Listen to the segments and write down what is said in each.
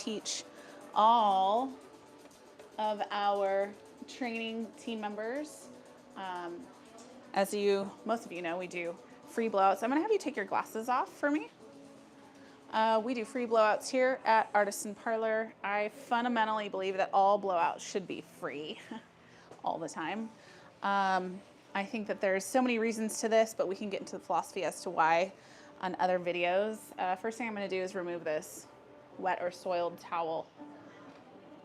teach all of our training team members. As most of you know, we do free blowouts. I'm gonna have you take your glasses off for me. We do free blowouts here at Artisan Parlor. I fundamentally believe that all blowouts should be free all the time. I think that there's so many reasons to this, but we can get into the philosophy as to why on other videos. First thing I'm gonna do is remove this wet or soiled towel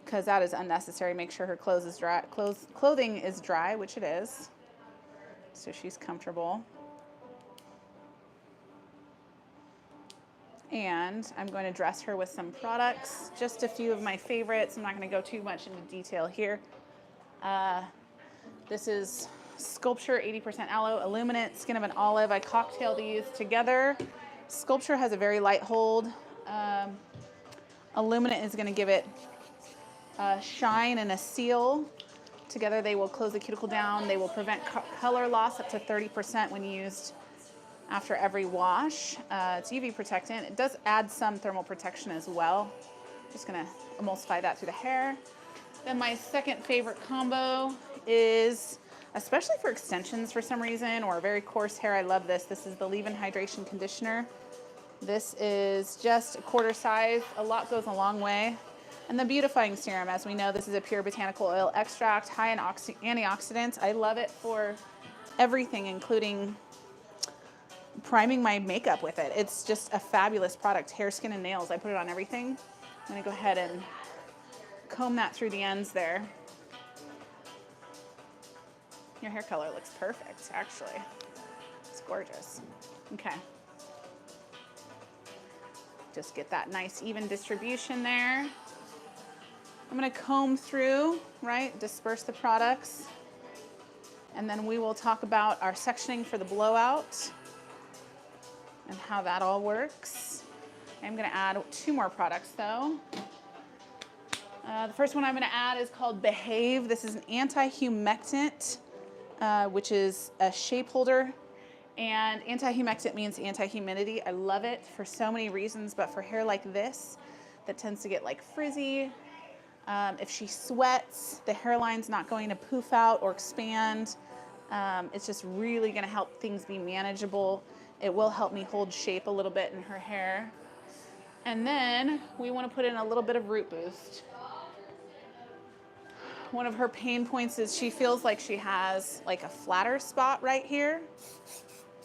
because that is unnecessary. Make sure her clothing is dry, which it is, so she's comfortable. And I'm going to dress her with some products, just a few of my favorites. I'm not going to go too much into detail here. This is Sculpture 80% Aloe, Illuminate, Skin of an Olive. I cocktail these together. Sculpture has a very light hold. Illuminate is going to give it a shine and a seal. Together they will close the cuticle down. They will prevent color loss up to 30% when used after every wash. It's UV protectant. It does add some thermal protection as well. Just gonna emulsify that through the hair. Then my second favorite combo is, especially for extensions for some reason, or very coarse hair, I love this. This is the Leave-In Hydration Conditioner. This is just a quarter size. A lot goes a long way. And the Beautifying Serum, as we know, this is a pure botanical oil extract, high in antioxidants. I love it for everything, including priming my makeup with it. It's just a fabulous product. Hair, skin, and nails. I put it on everything. I'm gonna go ahead and comb that through the ends there. Your hair color looks perfect, actually. It's gorgeous. Okay. Just get that nice even distribution there. I'm gonna comb through, right? Disperse the products. And then we will talk about our sectioning for the blowout and how that all works. I'm gonna add 2 more products though. The first one I'm gonna add is called Behave. This is an anti-humectant, which is a shape holder. And anti-humectant means anti-humidity. I love it for so many reasons, but for hair like this, that tends to get like frizzy. If she sweats, the hairline's not going to poof out or expand. It's just really gonna help things be manageable. It will help me hold shape a little bit in her hair. And then we want to put in a little bit of root boost. One of her pain points is she feels like she has like a flatter spot right here.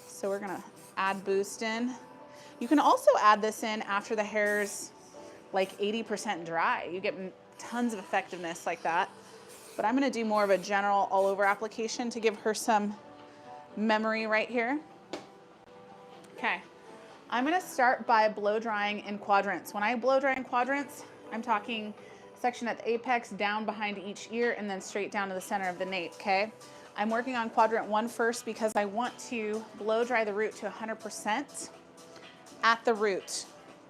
So we're gonna add boost in. You can also add this in after the hair's like 80% dry. You get tons of effectiveness like that. But I'm gonna do more of a general all over application to give her some memory right here. Okay, I'm gonna start by blow drying in quadrants. When I blow dry in quadrants, I'm talking section at the apex, down behind each ear, and then straight down to the center of the nape, okay? I'm working on quadrant 1 first because I want to blow dry the root to 100% at the root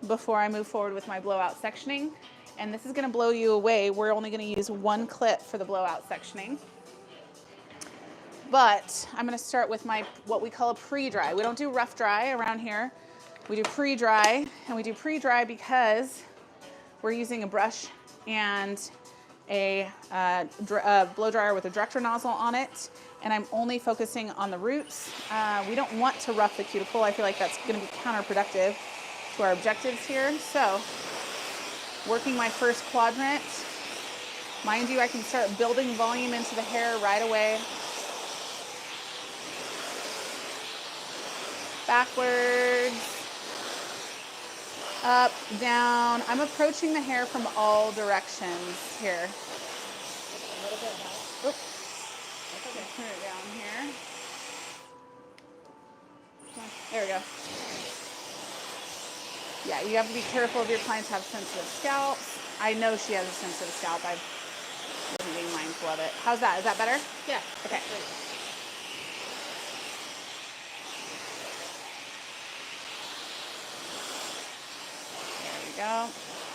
before I move forward with my blowout sectioning. And this is gonna blow you away. We're only gonna use 1 clip for the blowout sectioning. But I'm gonna start with my, what we call a pre-dry. We don't do rough dry around here. We do pre-dry, and we do pre-dry because we're using a brush and a blow dryer with a director nozzle on it, and I'm only focusing on the roots. We don't want to rough the cuticle. I feel like that's gonna be counterproductive to our objectives here. So, working my first quadrant. Mind you, I can start building volume into the hair right away. Backwards, up, down. I'm approaching the hair from all directions here. A little bit high. Oops. Okay, turn it down here. There we go. Yeah, you have to be careful if your clients have sensitive scalps. I know she has a sensitive scalp. I wasn't being mindful of it. How's that? Is that better? Yeah. Okay. Great. Go.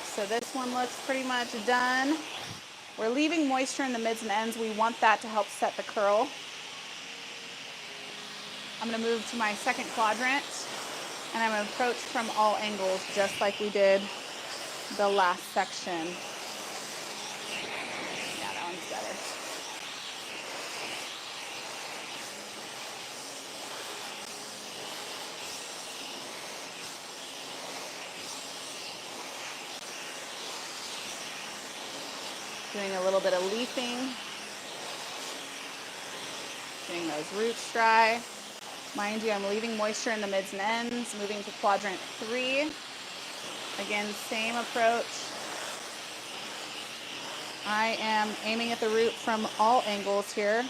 So this one looks pretty much done. We're leaving moisture in the mids and ends. We want that to help set the curl. I'm going to move to my second quadrant, and I'm going to approach from all angles just like we did the last section. Yeah, that one's better. Doing a little bit of leafing. Getting those roots dry. Mind you, I'm leaving moisture in the mids and ends, moving to quadrant 3. Again, same approach. I am aiming at the root from all angles here,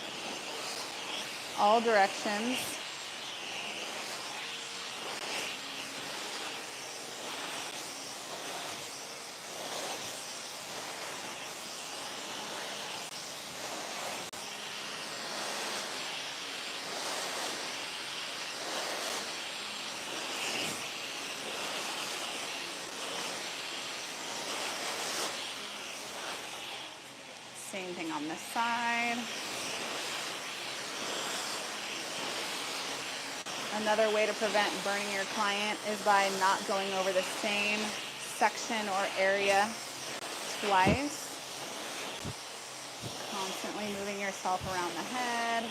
all directions. Same thing on this side. Another way to prevent burning your client is by not going over the same section or area twice. Constantly moving yourself around the head.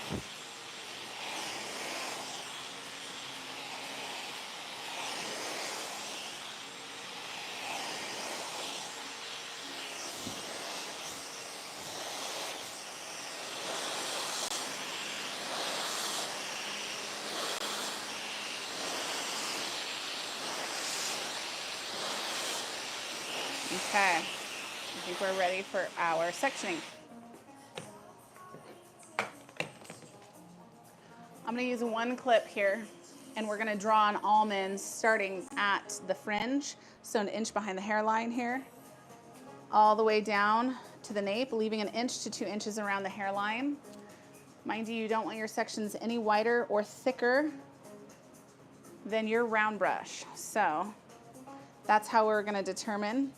Okay, I think we're ready for our sectioning. I'm going to use one clip here, and we're going to draw an almond starting at the fringe, so an inch behind the hairline here, all the way down to the nape, leaving an inch to 2 inches around the hairline. Mind you, you don't want your sections any wider or thicker than your round brush. So that's how we're going to determine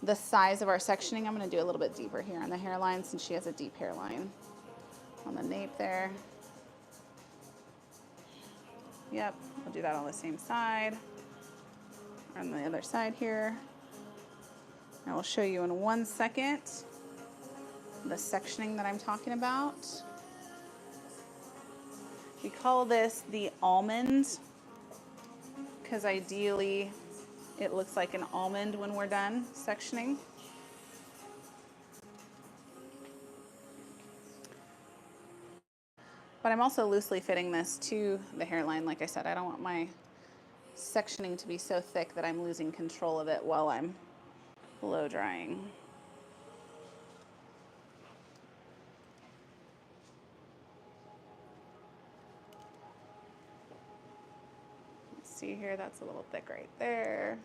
the size of our sectioning. I'm going to do a little bit deeper here on the hairline since she has a deep hairline. On the nape there. Yep, I'll do that on the same side. On the other side here. I will show you in 1 second the sectioning that I'm talking about. We call this the almond because ideally it looks like an almond when we're done sectioning. But I'm also loosely fitting this to the hairline. Like I said, I don't want my sectioning to be so thick that I'm losing control of it while I'm blow drying. See here, that's a little thick right there.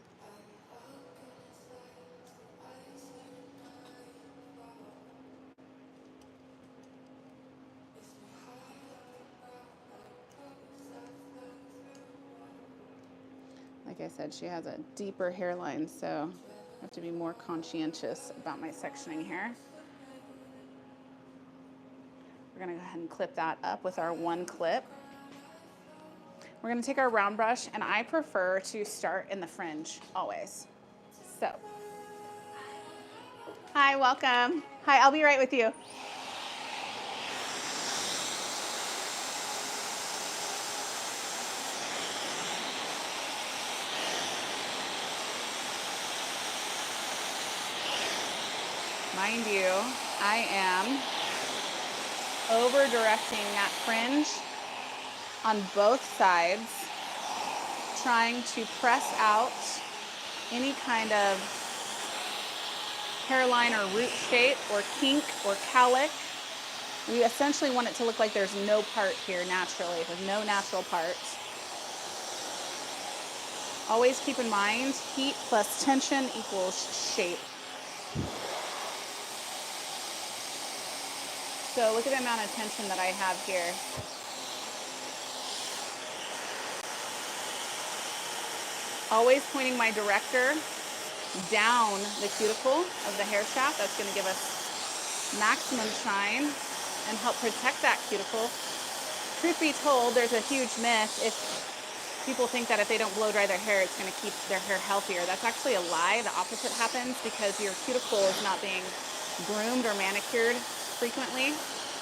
Like I said, she has a deeper hairline, so I have to be more conscientious about my sectioning here. We're gonna go ahead and clip that up with our one clip. We're gonna take our round brush, and I prefer to start in the fringe always. So, hi, welcome. Hi, I'll be right with you. Mind you, I am over directing that fringe on both sides, trying to press out any kind of hairline or root shape or kink or cowlick. We essentially want it to look like there's no part here naturally, there's no natural part. Always keep in mind, heat plus tension equals shape. So look at the amount of tension that I have here. Always pointing my director down the cuticle of the hair shaft. That's going to give us maximum shine and help protect that cuticle. Truth be told, there's a huge myth. People think that if they don't blow dry their hair, it's going to keep their hair healthier. That's actually a lie. The opposite happens because your cuticle is not being groomed or manicured frequently.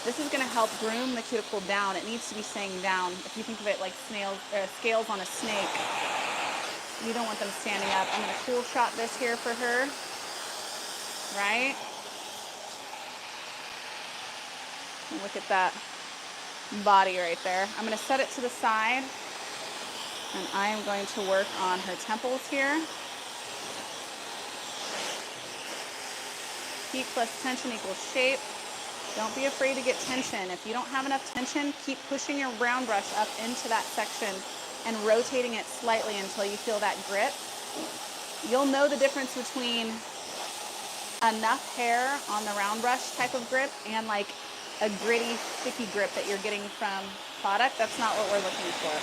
This is going to help groom the cuticle down. It needs to be staying down. If you think of it like scales on a snake, you don't want them standing up. I'm going to cool shot this here for her, right? And look at that body right there. I'm going to set it to the side, and I am going to work on her temples here. Heat plus tension equals shape. Don't be afraid to get tension. If you don't have enough tension, keep pushing your brown brush up into that section and rotating it slightly until you feel that grip. You'll know the difference between enough hair on the round brush type of grip and like a gritty, sticky grip that you're getting from product. That's not what we're looking for.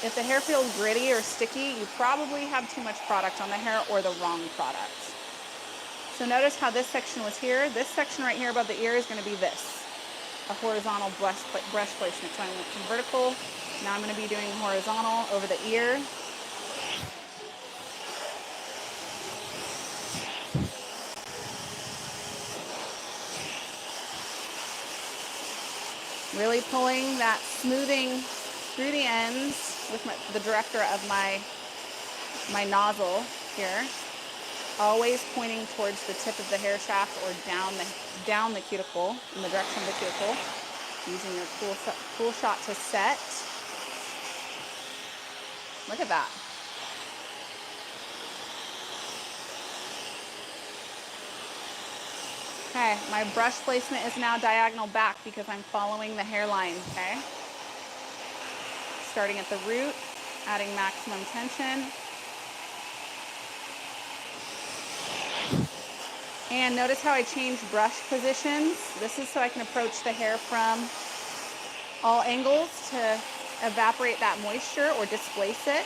If the hair feels gritty or sticky, you probably have too much product on the hair or the wrong product. So notice how this section was here. This section right here above the ear is going to be this, a horizontal brush placement. So I went from vertical. Now I'm going to be doing horizontal over the ear. Really pulling that smoothing through the ends with the director of my nozzle here. Always pointing towards the tip of the hair shaft or down the cuticle, in the direction of the cuticle. Using your cool shot to set. Look at that. Okay, my brush placement is now diagonal back because I'm following the hairline, okay? Starting at the root, adding maximum tension. And notice how I changed brush positions. This is so I can approach the hair from all angles to evaporate that moisture or displace it.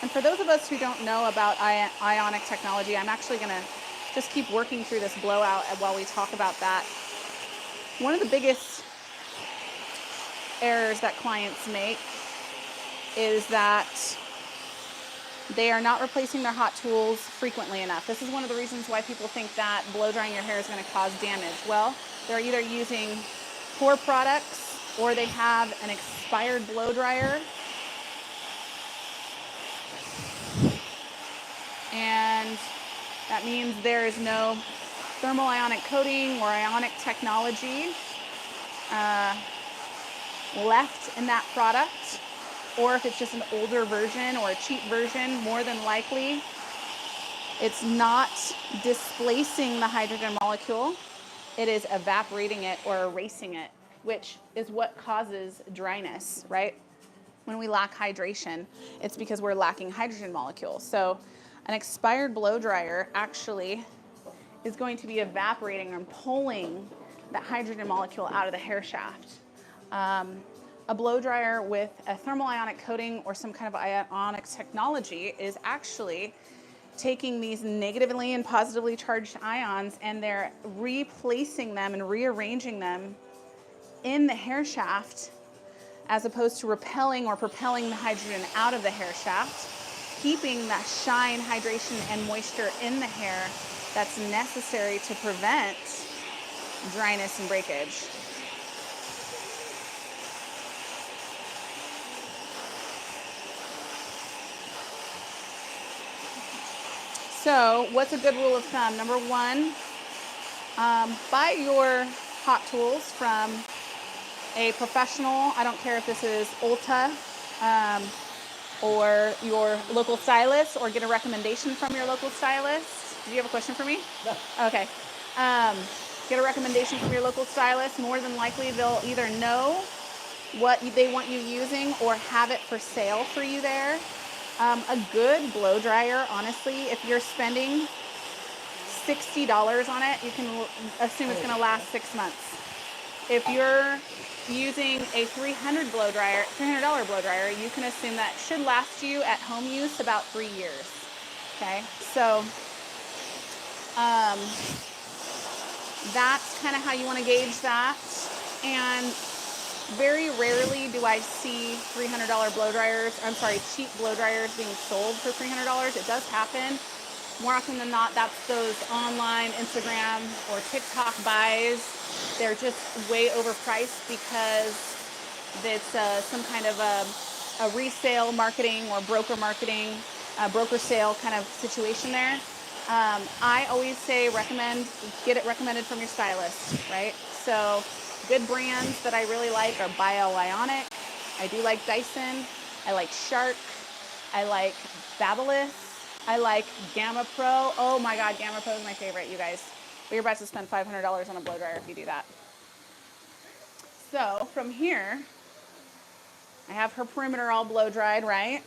And for those of us who don't know about ionic technology, I'm actually going to just keep working through this blowout while we talk about that. One of the biggest errors that clients make is that they are not replacing their hot tools frequently enough. This is one of the reasons why people think that blow drying your hair is going to cause damage. Well, they're either using poor products or they have an expired blow dryer. And that means there is no thermal ionic coating or ionic technology left in that product. Or if it's just an older version or a cheap version, more than likely it's not displacing the hydrogen molecule. It is evaporating it or erasing it, which is what causes dryness, right? When we lack hydration, it's because we're lacking hydrogen molecules. So an expired blow dryer actually is going to be evaporating and pulling that hydrogen molecule out of the hair shaft. A blow dryer with a thermal ionic coating or some kind of ionic technology is actually taking these negatively and positively charged ions and they're replacing them and rearranging them in the hair shaft as opposed to repelling or propelling the hydrogen out of the hair shaft, keeping that shine, hydration, and moisture in the hair that's necessary to prevent dryness and breakage. So what's a good rule of thumb? Number one, buy your hot tools from a professional. I don't care if this is Ulta or your local stylist, or get a recommendation from your local stylist. Do you have a question for me? No. Okay. Get a recommendation from your local stylist. More than likely they'll either know what they want you using or have it for sale for you there. A good blow dryer, honestly, if you're spending $60 on it, you can assume it's going to last 6 months. If you're using a $300 blow dryer, you can assume that should last you at home use about 3 years. Okay, so that's kind of how you want to gauge that. And Very rarely do I see $300 blow dryers, I'm sorry, cheap blow dryers being sold for $300. It does happen. More often than not, that's those online Instagram or TikTok buys. They're just way overpriced because it's some kind of a resale marketing or broker marketing, broker sale kind of situation there. I always say get it recommended from your stylist, right? So good brands that I really like are Bio-Ionic. I do like Dyson. I like Shark. I like Babyliss. I like Gamma Pro. Oh my God, Gamma Pro is my favorite, you guys. But you're about to spend $500 on a blow dryer if you do that. So from here, I have her perimeter all blow dried, right?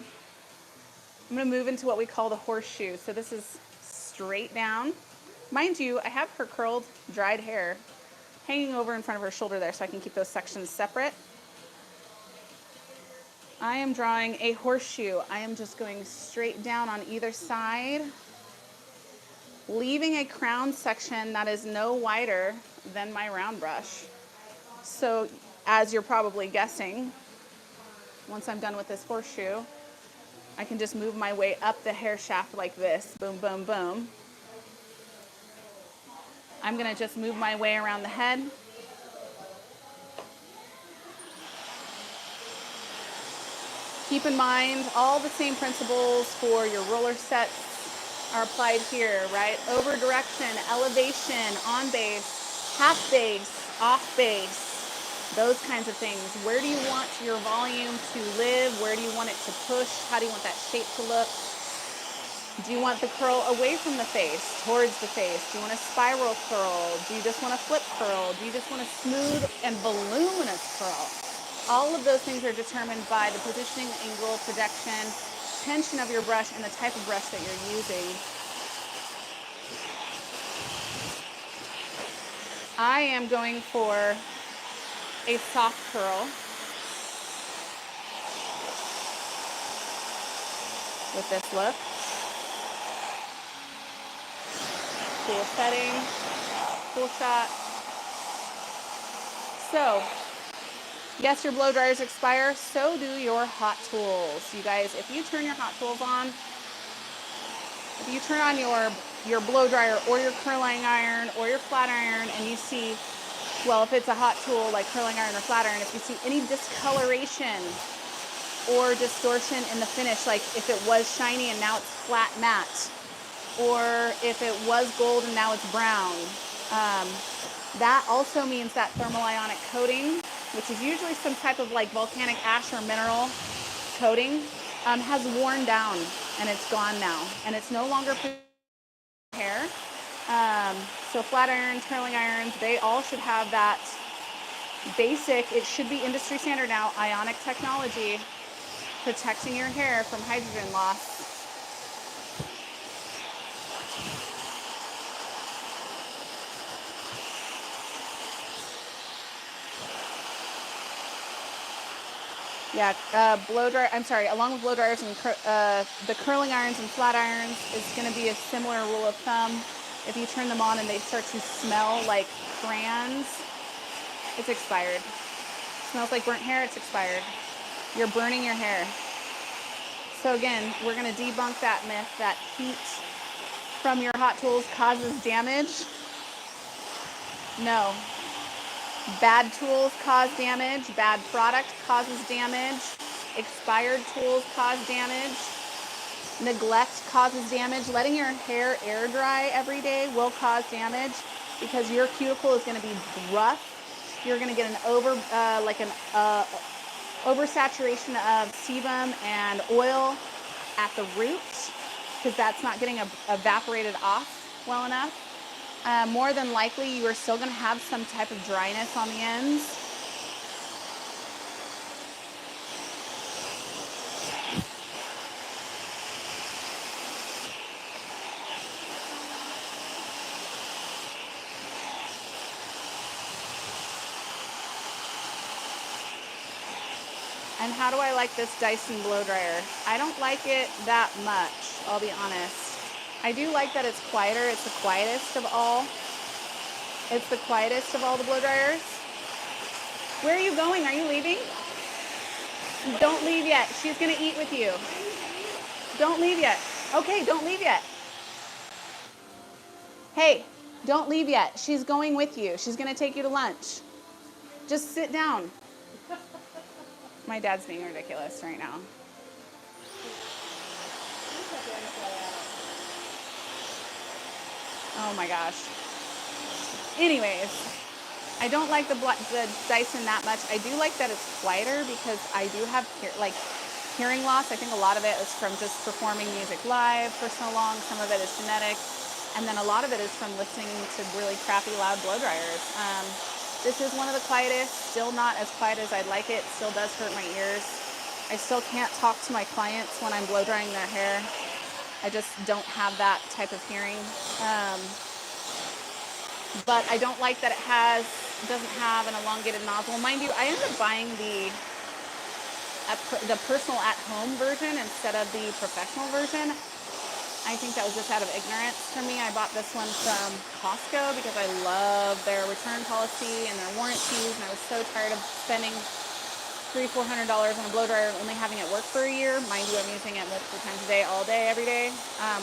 I'm gonna move into what we call the horseshoe. So this is straight down. Mind you, I have her curled, dried hair hanging over in front of her shoulder there so I can keep those sections separate. I am drawing a horseshoe. I am just going straight down on either side, leaving a crown section that is no wider than my round brush. So as you're probably guessing, once I'm done with this horseshoe, I can just move my way up the hair shaft like this. Boom, boom, boom. I'm gonna just move my way around the head. Keep in mind, all the same principles for your roller sets are applied here, right? Over direction, elevation, on base, half base, off base, those kinds of things. Where do you want your volume to live? Where do you want it to push? How do you want that shape to look? Do you want the curl away from the face, towards the face? Do you want a spiral curl? Do you just want a flip curl? Do you just want a smooth and voluminous curl? All of those things are determined by the positioning, angle, projection, tension of your brush, and the type of brush that you're using. I am going for a soft curl with this look. Cool setting, cool shot. So, yes, your blow dryers expire, so do your hot tools. You guys, if you turn your hot tools on, if you turn on your blow dryer or your curling iron or your flat iron and you see, well, if it's a hot tool like curling iron or flat iron, if you see any discoloration or distortion in the finish, like if it was shiny and now it's flat matte, or if it was gold and now it's brown, that also means that thermal ionic coating, which is usually some type of like volcanic ash or mineral coating, has worn down and it's gone now and it's no longer hair. So flat irons, curling irons, they all should have that basic, it should be industry standard now, ionic technology protecting your hair from hydrogen loss. Yeah, along with blow dryers and the curling irons and flat irons is going to be a similar rule of thumb. If you turn them on and they start to smell like crayons, it's expired. Smells like burnt hair, it's expired. You're burning your hair. So again, we're going to debunk that myth that heat from your hot tools causes damage. No. Bad tools cause damage, bad product causes damage, expired tools cause damage, neglect causes damage. Letting your hair air dry every day will cause damage because your cuticle is going to be rough. You're going to get an oversaturation of sebum and oil at the root because that's not getting evaporated off well enough. More than likely, you are still going to have some type of dryness on the ends. And how do I like this Dyson blow dryer? I don't like it that much, I'll be honest. I do like that it's quieter. It's the quietest of all. It's the quietest of all the blow dryers. Where are you going? Are you leaving? Don't leave yet. She's gonna eat with you. Don't leave yet. Okay, don't leave yet. Hey, don't leave yet. She's going with you. She's gonna take you to lunch. Just sit down. My dad's being ridiculous right now. Oh my gosh. Anyways, I don't like the Dyson that much. I do like that it's quieter because I do have hearing loss. I think a lot of it is from just performing music live for so long. Some of it is genetic. And then a lot of it is from listening to really crappy loud blow dryers. This is one of the quietest, still not as quiet as I'd like it. Still does hurt my ears. I still can't talk to my clients when I'm blow drying their hair. I just don't have that type of hearing. But I don't like that it doesn't have an elongated nozzle. Mind you, I ended up buying the personal at-home version instead of the professional version. I think that was just out of ignorance for me. I bought this one from Costco because I love their return policy and their warranties, and I was so tired of spending $300-400 on a blow dryer and only having it work for a year. Mind you, I'm using it multiple times a day, all day, every day.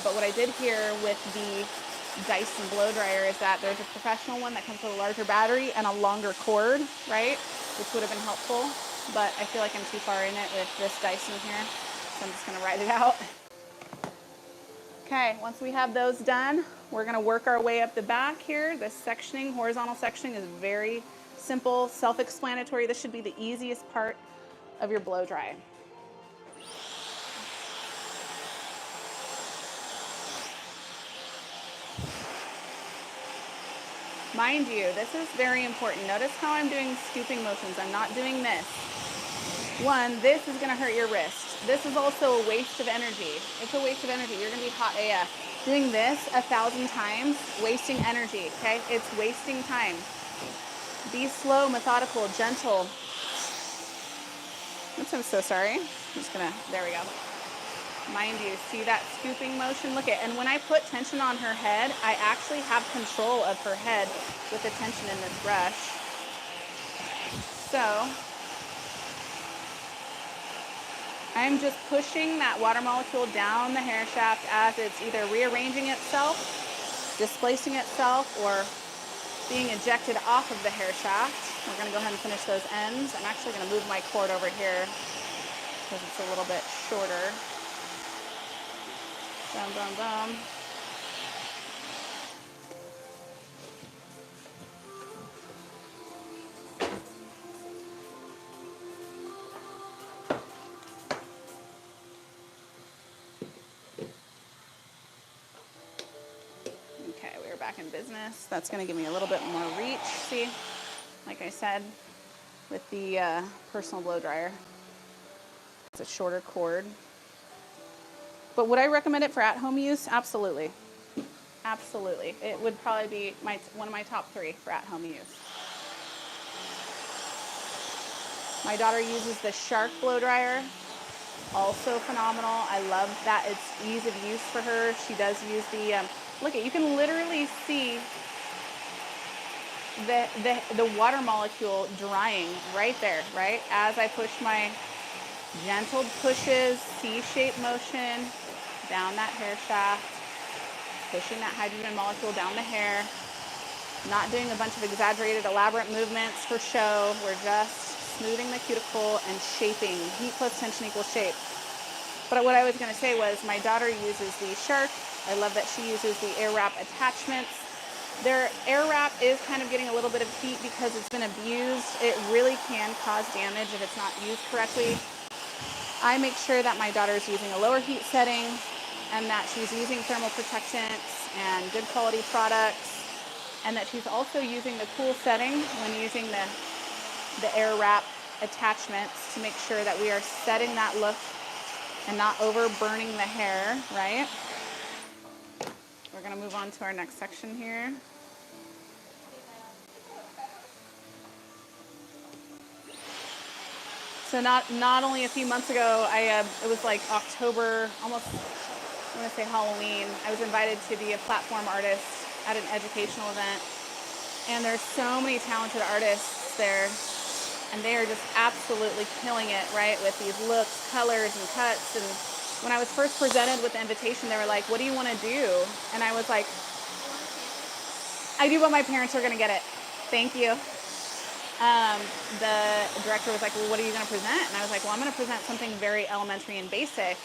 But what I did here with the Dyson blow dryer is that there's a professional one that comes with a larger battery and a longer cord, right? Which would have been helpful, but I feel like I'm too far in it with this Dyson here, so I'm just gonna ride it out. Okay, once we have those done, we're gonna work our way up the back here. This sectioning, horizontal sectioning, is very simple, self-explanatory. This should be the easiest part of your blow dry. Mind you, this is very important. Notice how I'm doing scooping motions. I'm not doing this. One, this is gonna hurt your wrist. This is also a waste of energy. It's a waste of energy. You're gonna be hot AF. Doing this 1,000 times, wasting energy, okay? It's wasting time. Be slow, methodical, gentle. Oops, I'm so sorry. I'm just gonna, there we go. Mind you, see that scooping motion? Look at, and when I put tension on her head, I actually have control of her head with the tension in this brush. So, I'm just pushing that water molecule down the hair shaft as it's either rearranging itself, displacing itself, or being ejected off of the hair shaft. We're gonna go ahead and finish those ends. I'm actually gonna move my cord over here because it's a little bit shorter. Boom, boom, boom. Okay, we are back in business. That's going to give me a little bit more reach. See, like I said, with the personal blow dryer, it's a shorter cord. But would I recommend it for at-home use? Absolutely. Absolutely. It would probably be one of my top 3 for at-home use. My daughter uses the Shark blow dryer. Also phenomenal. I love that it's ease of use for her. She does use the, look at, you can literally see the water molecule drying right there, right? As I push my gentle pushes, C-shaped motion down that hair shaft, pushing that hydrogen molecule down the hair, not doing a bunch of exaggerated, elaborate movements for show. We're just smoothing the cuticle and shaping. Heat plus tension equals shape. But what I was going to say was my daughter uses the Shark. I love that she uses the air wrap attachments. Their air wrap is kind of getting a little bit of heat because it's been abused. It really can cause damage if it's not used correctly. I make sure that my daughter is using a lower heat setting and that she's using thermal protectants and good quality products, and that she's also using the cool setting when using the air wrap attachments to make sure that we are setting that look and not over burning the hair, right? We're gonna move on to our next section here. So not only a few months ago, it was like October, almost, I'm gonna say Halloween, I was invited to be a platform artist at an educational event. And there's so many talented artists there. and they are just absolutely killing it, right? With these looks, colors, and cuts. And when I was first presented with the invitation, they were like, what do you want to do? And I was like, I do what my parents are going to get it. Thank you. The director was like, well, what are you going to present? And I was like, well, I'm going to present something very elementary and basic.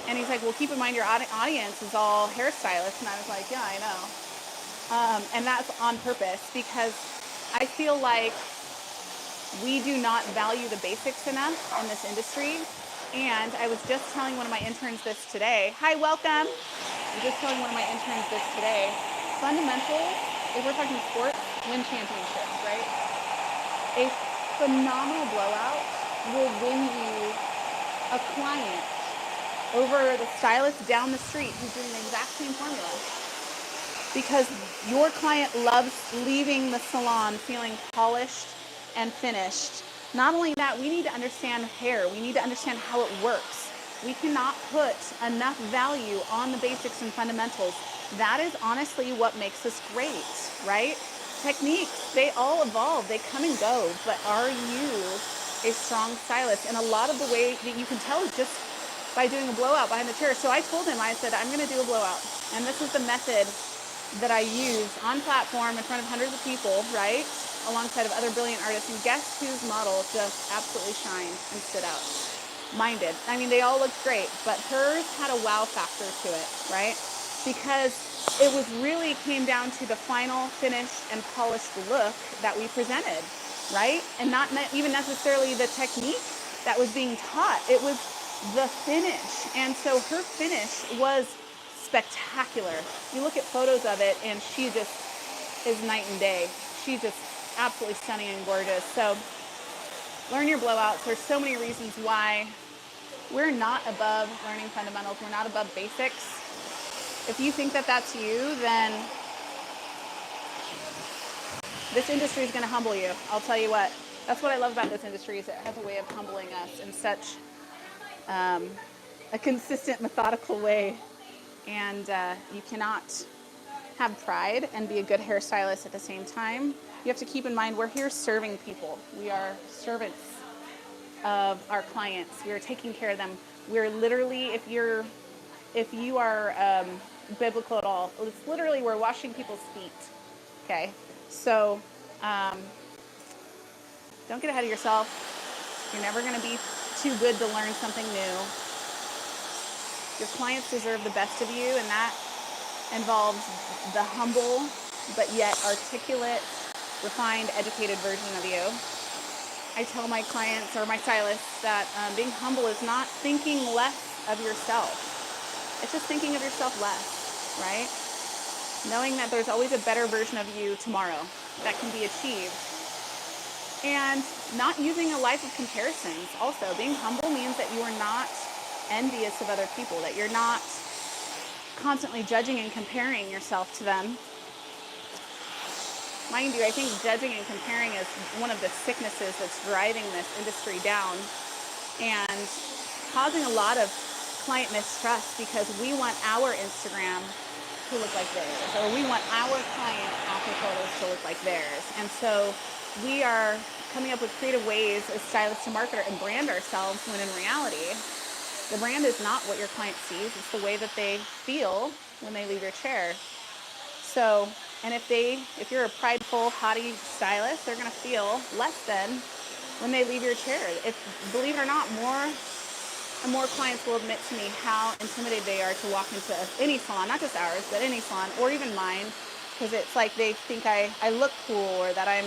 And he's like, well, keep in mind your audience is all hairstylists. And I was like, yeah, I know. And that's on purpose because I feel like we do not value the basics enough in this industry. And I was just telling one of my interns this today. Hi, welcome. I was just telling one of my interns this today. Fundamentals, if we're talking sports, win championships, right? A phenomenal blowout will win you a client over the stylist down the street who's doing the exact same formula. Because your client loves leaving the salon feeling polished and finished. Not only that, we need to understand hair. We need to understand how it works. We cannot put enough value on the basics and fundamentals. That is honestly what makes us great, right? Techniques, they all evolve, they come and go, but are you a strong stylist? And a lot of the way that you can tell is just by doing a blowout behind the chair. So I told him, I said, I'm gonna do a blowout. And this is the method that I use on platform in front of hundreds of people, right? Alongside of other brilliant artists. And guess whose model just absolutely shined and stood out? Mine did. I mean, they all looked great, but hers had a wow factor to it, right? Because it was really came down to the final finished and polished look that we presented, right? And not even necessarily the technique that was being taught. It was the finish. And so her finish was spectacular. You look at photos of it and she just is night and day. She's just absolutely stunning and gorgeous. So learn your blowouts. There's so many reasons why we're not above learning fundamentals. We're not above basics. If you think that that's you, then this industry is going to humble you. I'll tell you what. That's what I love about this industry is it has a way of humbling us in such a consistent, methodical way. And you cannot have pride and be a good hairstylist at the same time. You have to keep in mind we're here serving people. We are servants of our clients. We are taking care of them. We're literally, if you are biblical at all, it's literally we're washing people's feet. Okay, so don't get ahead of yourself. You're never going to be too good to learn something new. Your clients deserve the best of you, and that involves the humble but yet articulate, refined, educated version of you. I tell my clients or my stylists that being humble is not thinking less of yourself. It's just thinking of yourself less, right? Knowing that there's always a better version of you tomorrow that can be achieved. And not using a life of comparisons. Also, being humble means that you are not envious of other people, that you're not constantly judging and comparing yourself to them. Mind you, I think judging and comparing is one of the sicknesses that's driving this industry down and causing a lot of client mistrust because we want our Instagram to look like theirs, or we want our client after photos to look like theirs. And so we are coming up with creative ways as stylists to market and brand ourselves when in reality, the brand is not what your client sees. It's the way that they feel when they leave your chair. So, and if you're a prideful, haughty stylist, they're going to feel less than when they leave your chair. Believe it or not, more and more clients will admit to me how intimidated they are to walk into any salon, not just ours, but any salon, or even mine, because it's like they think I look cool, or that I'm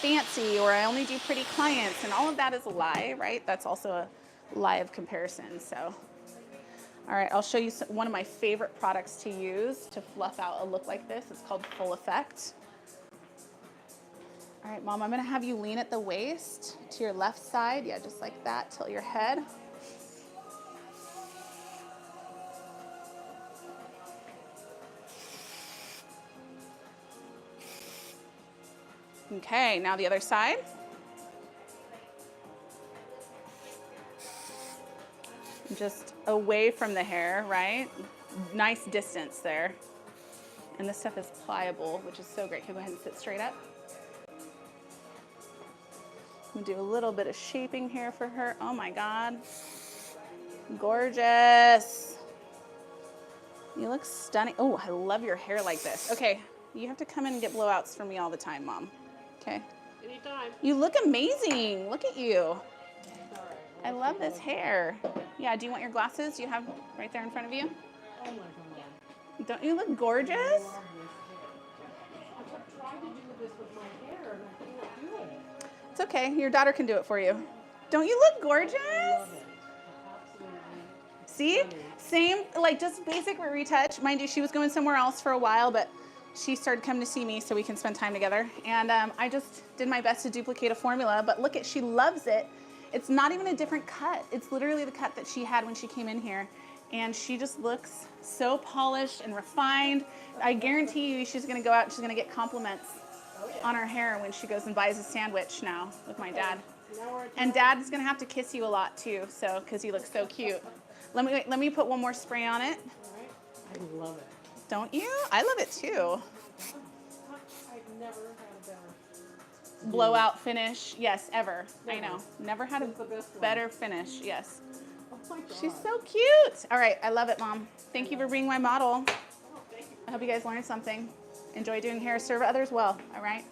fancy, or I only do pretty clients, and all of that is a lie, right? That's also a lie of comparison. So, all right, I'll show you one of my favorite products to use to fluff out a look like this. It's called Full Effect. All right, Mom, I'm gonna have you lean at the waist to your left side. Yeah, just like that, tilt your head. Okay, now the other side. Just away from the hair, right? Nice distance there. And this stuff is pliable, which is so great. Can you go ahead and sit straight up? I'm gonna do a little bit of shaping here for her. Oh my God. Gorgeous. You look stunning. Oh, I love your hair like this. Okay, you have to come in and get blowouts for me all the time, Mom. Okay? Anytime. You look amazing. Look at you. All right. I love this hair. Yeah, do you want your glasses? Do you have right there in front of you? Oh my God. Don't you look gorgeous? I love this hair. I kept trying to do this with my hair and I can't do it. It's okay. Your daughter can do it for you. Don't you look gorgeous? I love it. Absolutely. See? Same, like just basic retouch. Mind you, she was going somewhere else for a while, but she started coming to see me so we can spend time together. And I just did my best to duplicate a formula, but look at, she loves it. It's not even a different cut. It's literally the cut that she had when she came in here. And she just looks so polished and refined. I guarantee you she's gonna go out and she's gonna get compliments on her hair when she goes and buys a sandwich now with my dad. And Dad's gonna have to kiss you a lot too, so, because you look so cute. Let me put one more spray on it. I love it. Don't you? I love it too. I've never had a better Blowout finish, yes, ever. I Never. know. Never had a It's the best one. better finish, yes. Oh my God. She's so cute. All right, I love it, Mom. Thank you for being my model. Oh, thank you. I hope you guys learned something. Enjoy doing hair. Serve others well, all right?